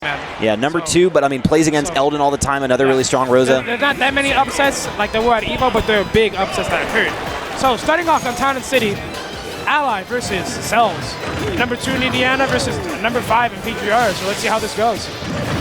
man. Yeah, number 2, but I mean, plays against Eldon all the time, another really strong Rosa. There's not that many upsets like there were at EVO, but there are big upsets that occurred. So starting off on Town and City, Ally versus Cells. Number 2 in Indiana versus number 5 in PGR. So let's see how this goes.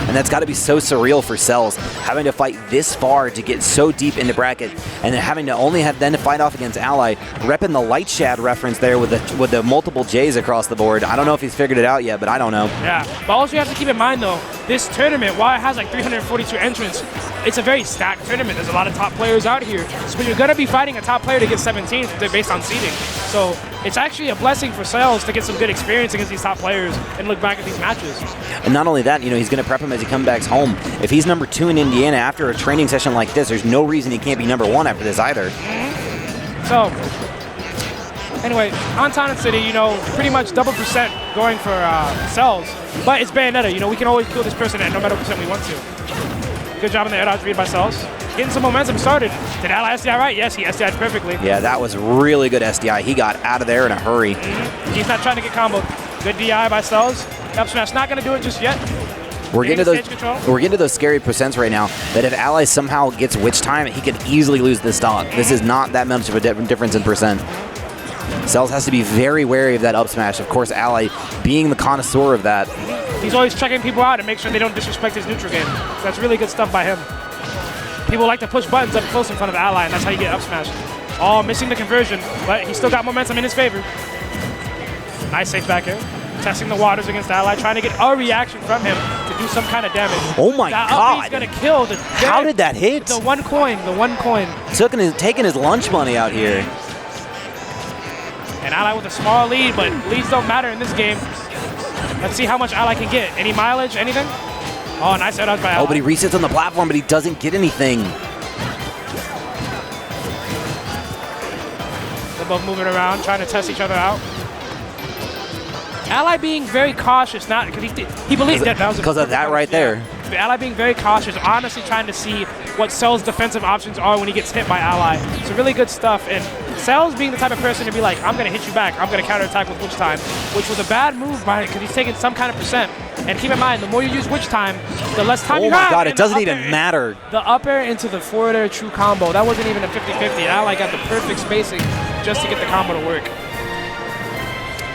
And that's got to be so surreal for Cells, having to fight this far to get so deep into bracket, and then having to only have then to fight off against Ally, repping the Light Shad reference there with the multiple J's across the board. I don't know if he's figured it out yet, but I don't know. Yeah, but also you have to keep in mind though, this tournament, while it has like 342 entrants, it's a very stacked tournament. There's a lot of top players out here, so you're going to be fighting a top player to get 17th based on seeding. So it's actually a blessing for Cells to get some good experience against these top players and look back at these matches. And not only that, he's going to prep him as he comes back home. If he's number 2 in Indiana after a training session like this, there's no reason he can't be number 1 after this either. So, anyway, on Town and City, pretty much double percent going for Cells, but it's Bayonetta. We can always kill this person at no matter what percent we want to. Good job on the air dodge read by Cells. Getting some momentum started. Did Ally SDI right? Yes, he SDI'd perfectly. Yeah, that was really good SDI. He got out of there in a hurry. He's not trying to get comboed. Good DI by Cells. Up smash not going to do it just yet. We're getting to those scary percents right now that if Ally somehow gets witch time, he could easily lose this stock. This is not that much of a difference in percent. Cells has to be very wary of that up smash. Of course, Ally being the connoisseur of that. He's always checking people out and make sure they don't disrespect his neutral game. So that's really good stuff by him. People like to push buttons up close in front of Ally, and that's how you get up smash. Oh, missing the conversion, but he still got momentum in his favor. Nice safe back here. Testing the waters against Ally, trying to get a reaction from him to do some kind of damage. Oh my God! He's gonna kill the. How did that hit? The one coin. Taking his lunch money out here. And Ally with a small lead, but leads don't matter in this game. Let's see how much Ally can get. Any mileage? Anything? Oh, nice air dodge by Ally. Oh, but he resets on the platform, but he doesn't get anything. They're both moving around, trying to test each other out. Ally being very cautious, not because he believes that was because of that right there. Ally being very cautious, honestly trying to see what Cell's defensive options are when he gets hit by Ally. So really good stuff. And Cell's being the type of person to be like, I'm going to hit you back. I'm going to counterattack with Witch Time, which was a bad move by him because he's taking some kind of percent. And keep in mind, the more you use Witch Time, the less time you have. Oh my God, it doesn't even matter. The up air into the forward air true combo, that wasn't even a 50-50. Ally got the perfect spacing just to get the combo to work.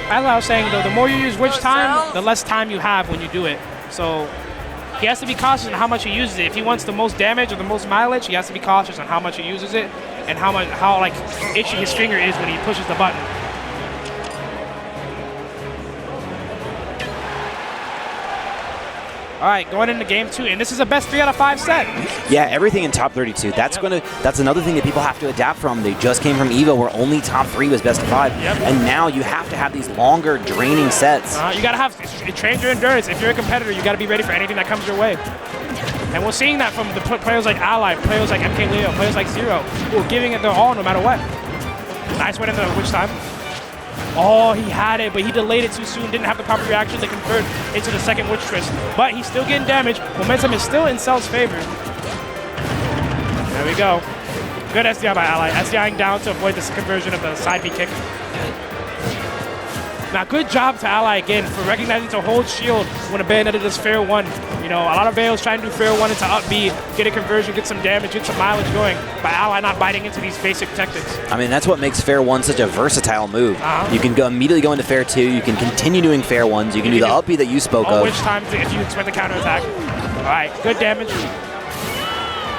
As I was saying, though, the more you use Witch Time, the less time you have when you do it. So he has to be cautious on how much he uses it. If he wants the most damage or the most mileage, he has to be cautious on how much he uses it and how itchy his finger is when he pushes the button. All right, going into game 2, and this is a best 3 out of 5 set. Yeah, everything in top 32. That's that's another thing that people have to adapt from. They just came from EVO where only top 3 was best of 5, and now you have to have these longer, draining sets. You gotta it trains your endurance. If you're a competitor, you gotta be ready for anything that comes your way. And we're seeing that from the players like Ally, players like MK Leo, players like Zero, who are giving it their all no matter what. Nice win in the Witch Time. Oh, he had it, but he delayed it too soon. Didn't have the proper reaction to convert into the second Witch Twist. But he's still getting damage. Momentum is still in Cell's favor. There we go. Good SDI by Ally. SDIing down to avoid this conversion of the side B kick. Now, good job to Ally again for recognizing to hold shield when a Bayonetta does fair 1. A lot of Bayos trying to do fair 1 into up B, get a conversion, get some damage, get some mileage going, by Ally not biting into these basic tactics. I mean, that's what makes fair 1 such a versatile move. You can immediately go into fair 2, you can continue doing fair 1s, you can do the up B that you spoke of. Which time if you expect the counterattack. All right, good damage.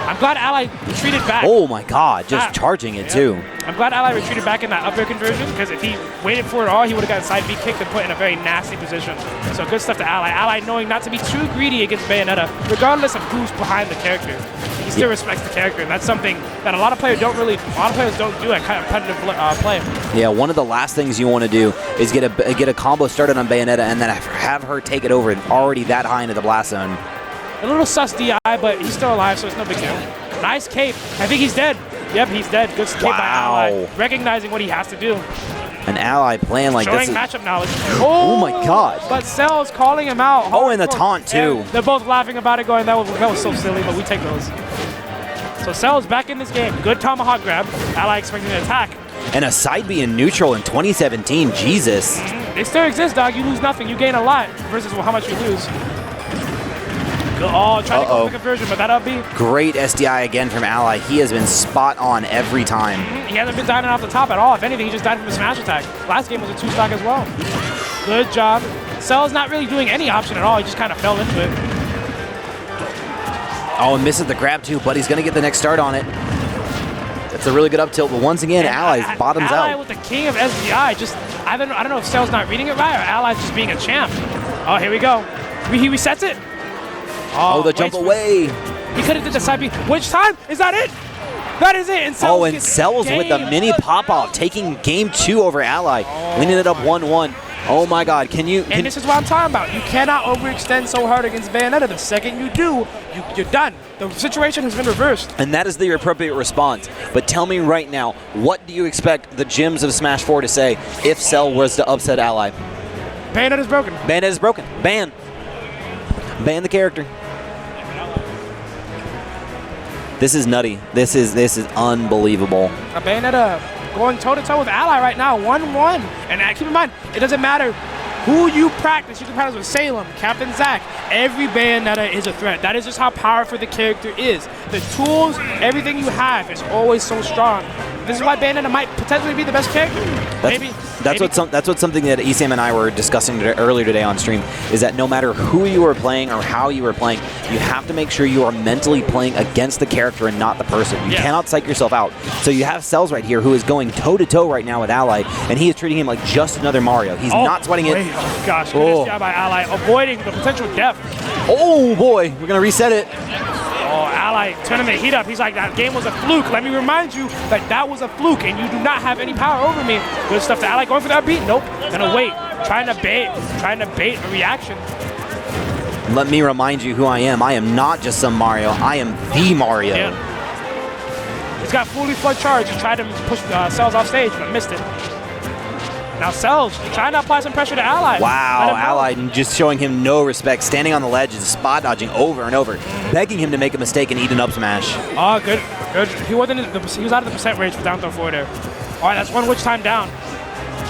I'm glad Ally retreated back. Oh my God, just charging it too. I'm glad Ally retreated back in that up air conversion, because if he waited for it all, he would have gotten side B kicked and put in a very nasty position. So good stuff to Ally. Ally knowing not to be too greedy against Bayonetta, regardless of who's behind the character. He still respects the character, and that's something that a lot of players don't do at competitive play. Yeah, one of the last things you want to do is get a combo started on Bayonetta and then have her take it over already that high into the blast zone. A little sus DI, but he's still alive, so it's no big deal. Nice cape. I think he's dead. Yep, he's dead. Good cape by Ally. Recognizing what he has to do. An Ally playing like this. Showing matchup knowledge. Oh my God. But Cell's calling him out. Oh, and the taunt too. And they're both laughing about it, going, that was so silly, but we take those. So Cell's back in this game. Good tomahawk grab. Ally expecting an attack. And a side B in neutral in 2017. Jesus. They still exist, dog. You lose nothing. You gain a lot versus how much you lose. Oh, trying to go for the conversion, but that up B. Great SDI again from Ally. He has been spot on every time. He hasn't been diving off the top at all. If anything, he just died from a smash attack. Last game was a 2-stock as well. Good job. Cell's not really doing any option at all. He just kind of fell into it. Oh, and misses the grab too, but he's going to get the next start on it. That's a really good up tilt, but once again, Ally's bottoms Ally out. with the king of SDI. Just I don't know if Cell's not reading it right or Ally's just being a champ. Oh, here we go. He resets it. Oh, the jump away. He could have did the side B. Which time? Is that it? That is it. And Cells with the mini pop-off, taking game 2 over Ally. We ended up 1-1. Oh my God, and this is what I'm talking about. You cannot overextend so hard against Bayonetta. The second you do, you're done. The situation has been reversed. And that is the appropriate response. But tell me right now, what do you expect the gyms of Smash 4 to say if Cell was to upset Ally? Bayonetta's broken. Bayonetta's broken. Ban. Ban the character. This is nutty. This is unbelievable. Bayonetta going toe-to-toe with Ally right now, 1-1. And keep in mind, it doesn't matter who you practice. You can practice with Salem, Captain Zack. Every Bayonetta is a threat. That is just how powerful the character is. The tools, everything you have is always so strong. This is why Bayonetta might potentially be the best character. That's what something that ESAM and I were discussing earlier today on stream, is that no matter who you are playing or how you are playing, you have to make sure you are mentally playing against the character and not the person. You cannot psych yourself out. So you have Cells right here who is going toe-to-toe right now with Ally, and he is treating him like just another Mario. He's not sweating it. Oh gosh, good job by Ally, avoiding the potential death. Oh boy, we're going to reset it. Oh, Ally turning the heat up. He's like, that game was a fluke. Let me remind you that was a fluke, and you do not have any power over me. Good stuff to Ally. Going for that beat. Nope. Gonna wait. Trying to bait a reaction. Let me remind you who I am. I am not just some Mario. I am the Mario. Yeah. He's got fully flood charge. He tried to push Cells off stage, but missed it. Now Cells trying to apply some pressure to Ally. Wow, Ally just showing him no respect, standing on the ledge, just spot dodging over and over, begging him to make a mistake and eat an up smash. Oh, good. He was out of the percent range for down throw forward there. All right, that's one witch time down.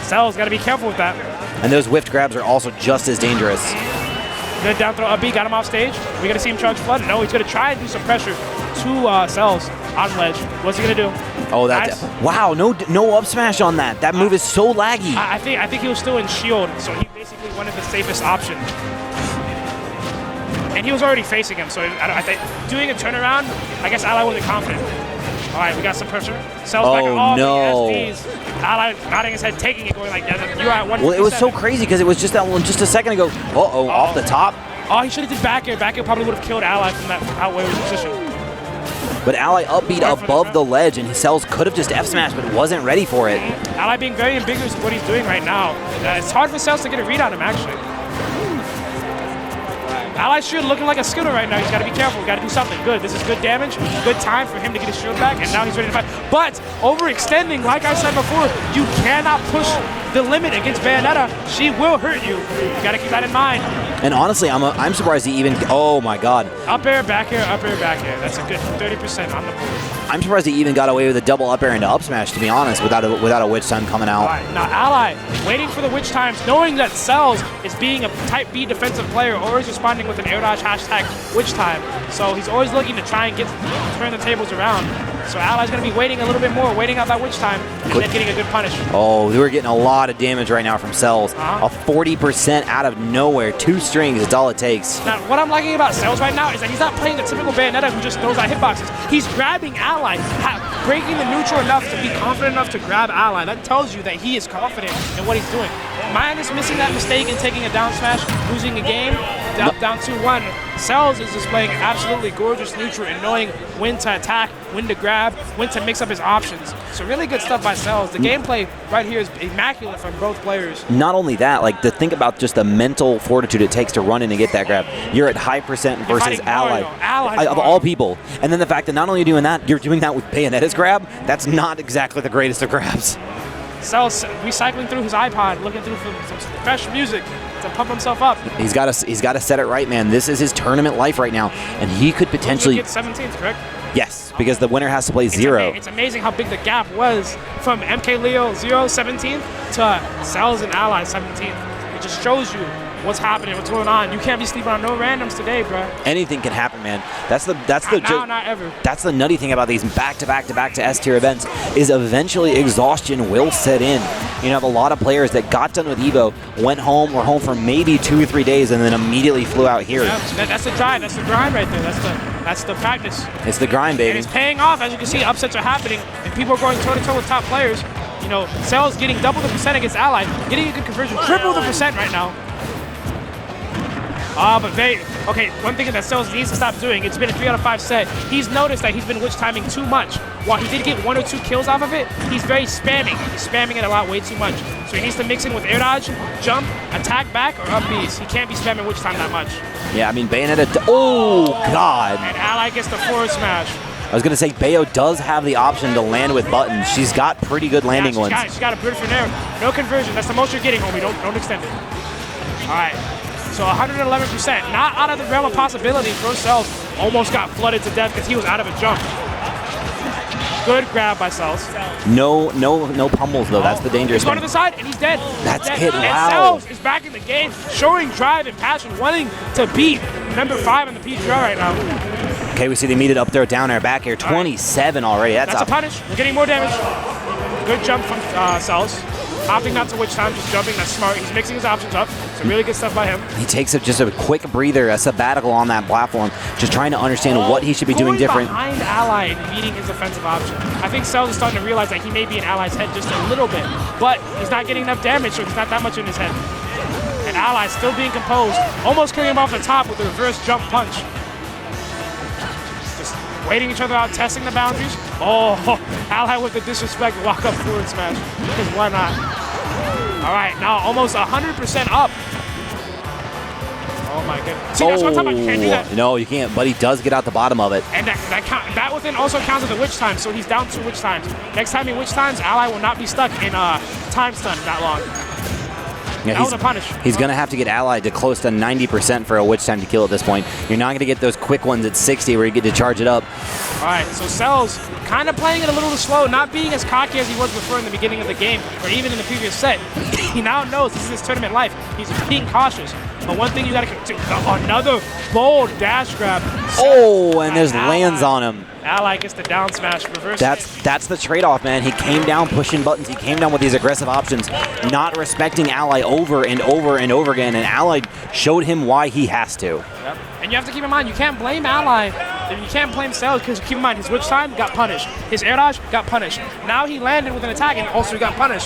Cells got to be careful with that. And those whiffed grabs are also just as dangerous. Good down throw up B, got him off stage. We gonna see him charge flood? No, he's gonna try and do some pressure to Cells on ledge. What's he gonna do? Oh, that's wow! No up smash on that. That move is so laggy. I think he was still in shield, so he basically wanted the safest option. And he was already facing him, so I think doing a turnaround, I guess Ally wasn't confident. All right, we got some pressure. Cells back on all the SDs. Ally nodding his head, taking it, going like that. You're at 157. Well, it was so crazy because it was just that one just a second ago. Off the top. Oh, he should have did back air. Back air probably would have killed Ally from that outwear position. But Ally upbeat above the ledge, and Cells could have just F smashed, but wasn't ready for it. Ally being very ambiguous with what he's doing right now. It's hard for Cells to get a read on him, actually. Ally's shield looking like a Skittle right now. He's got to be careful. Got to do something. Good. This is good damage. Good time for him to get his shield back, and now he's ready to fight. But overextending, like I said before, you cannot push the limit against Bayonetta. She will hurt you. You got to keep that in mind. And honestly, I'm surprised he even. Oh my God. Up air, back air, up air, back air. That's a good 30% on the board. I'm surprised he even got away with a double up air into up smash, to be honest, without a witch time coming out. All right, now Ally waiting for the witch times, knowing that Cells is being a type B defensive player, always responding with an air dodge hashtag witch time. So he's always looking to try and turn the tables around. So Ally's going to be waiting a little bit more, waiting out that witch time, and then getting a good punish. Oh, we were getting a lot of damage right now from Cells. A 40% out of nowhere. 2 strings is all it takes. Now, what I'm liking about Cells right now is that he's not playing the typical Bayonetta who just throws out hitboxes. He's grabbing Ally, breaking the neutral enough to be confident enough to grab Ally. That tells you that he is confident in what he's doing. Minus missing that mistake and taking a down smash, losing a game, down 2-1. Cells is displaying absolutely gorgeous neutral and knowing when to attack, when to grab, when to mix up his options. So really good stuff by Cells. The gameplay right here is immaculate from both players. Not only that, like to think about just the mental fortitude it takes to run in and get that grab. You're at high percent versus Ally of all people. And then the fact that not only are you doing that, you're doing that with Bayonetta's grab, that's not exactly the greatest of grabs. Cells recycling through his iPod, looking through some fresh music to pump himself up. He's got to set it right, man. This is his tournament life right now, and he could potentially get 17th, correct? Yes, because the winner has to play 0. It's amazing how big the gap was from MK Leo 0 17th to Cells and Ally 17th. It just shows you what's happening, what's going on. You can't be sleeping on no randoms today, bro. Anything can happen, man. Not ever. That's the nutty thing about these back-to-back-to-back to S-tier events is eventually exhaustion will set in. You have a lot of players that got done with Evo, went home, were home for maybe 2 or 3 days, and then immediately flew out here. Yeah, that's the drive. That's the grind right there. That's the practice. It's the grind, baby. And it's paying off. As you can see, upsets are happening, and people are going toe-to-toe with top players. You know, Cell's getting double the percent against Ally, getting a good conversion, triple the percent right now. But okay, one thing that Cells needs to stop doing, it's been a 3 out of 5 set. He's noticed that he's been witch timing too much. While he did get 1 or 2 kills off of it, he's very spamming. He's spamming it a lot, way too much. So he needs to mix in with air dodge, jump, attack back, or up Bs. He can't be spamming witch time that much. Yeah, I mean, Bayonetta, oh, God. And Ally gets the forward smash. I was going to say, Bayo does have the option to land with buttons. She's got pretty good landing ones. She's got a beautiful nair. No conversion. That's the most you're getting, homie. Don't extend it. All right. So 111%. Not out of the realm of possibility. Pro Cells almost got flooded to death because he was out of a jump. Good grab by Cells. No pummels, though. That's the dangerous thing. He's going thing. to the side, and he's dead. That's it. Wow. And Cells is back in the game, showing drive and passion, wanting to beat number 5 on the PGR right now. Okay, we see they meet it up there, down air, back air, 27 already. That's a punish. We're getting more damage. Good jump from Cells. Opting not to witch time, just jumping. That's smart. He's mixing his options up. So really good stuff by him. He takes just a quick breather, a sabbatical on that platform, just trying to understand what he should be doing different. Behind Ally and meeting his offensive option. I think Cells is starting to realize that he may be in Ally's head just a little bit, but he's not getting enough damage, so he's not that much in his head. And Ally still being composed, almost killing him off the top with a reverse jump punch. Waiting each other out, testing the boundaries. Oh, Ally with the disrespect, walk up forward smash. Because why not? All right, now almost 100% up. Oh my goodness. See, that's what I'm talking about. You can't do that. No, you can't, but he does get out the bottom of it. And that within also counts as a witch time, so he's down 2 witch times. Next time he witch times, Ally will not be stuck in time stun that long. Yeah, that was a punish. He's going to have to get allied to close to 90% for a witch time to kill at this point. You're not going to get those quick ones at 60 where you get to charge it up. All right, so Cells kind of playing it a little too slow, not being as cocky as he was before in the beginning of the game, or even in the previous set. He now knows this is his tournament life. He's being cautious. But one thing you got to do, another bold dash grab. Oh, and there's lands on him. Ally gets the down smash, reverse. That's the trade-off, man. He came down pushing buttons. He came down with these aggressive options, not respecting Ally over and over and over again, and Ally showed him why he has to. Yep. And you have to keep in mind, you can't blame Ally. You can't blame Cells because keep in mind, his witch time got punished. His air dodge got punished. Now he landed with an attack and also got punished.